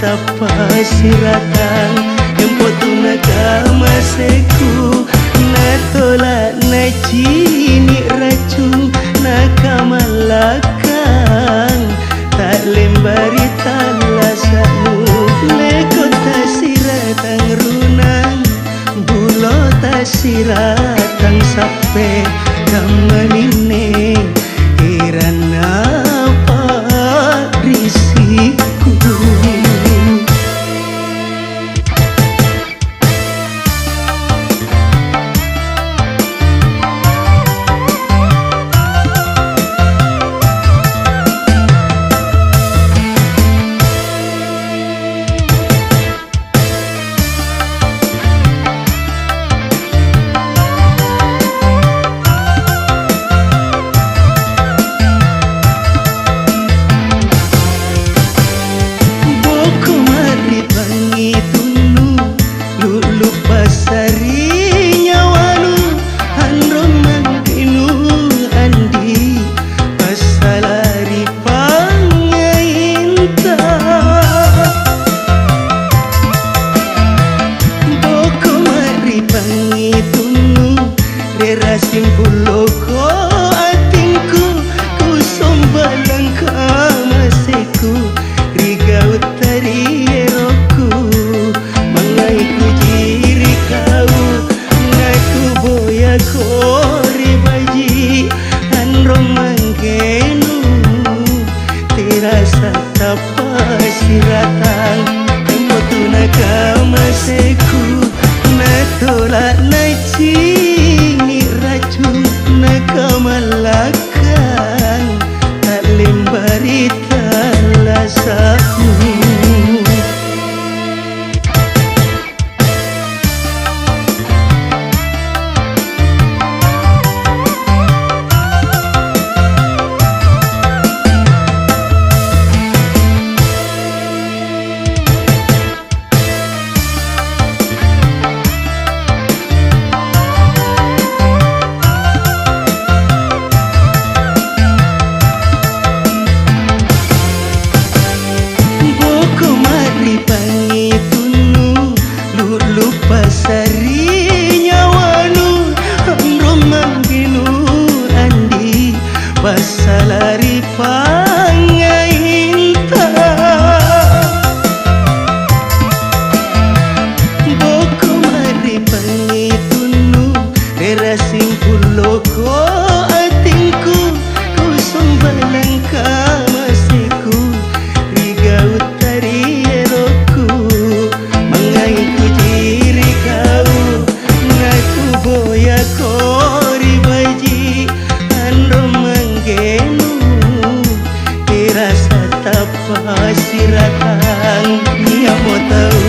tapa siratang empotu nakama seku natola najini racun nakamalakang tak lembari talasamu lekota siratang runang bulo ta siratang sape kamanine irana apa risiku. Simpuloko atinku ku sombalang kamaseku riga utari eroku mangaiku jiri kau ngaku boya kori baji anro manggenu terasa tapa siratang empotu nakamaseku natolak naci nakamalakang tak lembari talasamu. Pasari nyawanu amro mangginu andi pasalari pangainta boko mari pangitunu era simpuloko atinku ku sombalang kamasiku riga utari eroku mangaiku boya kori baji anro manggenu terasa tapa siratang dia mau tahu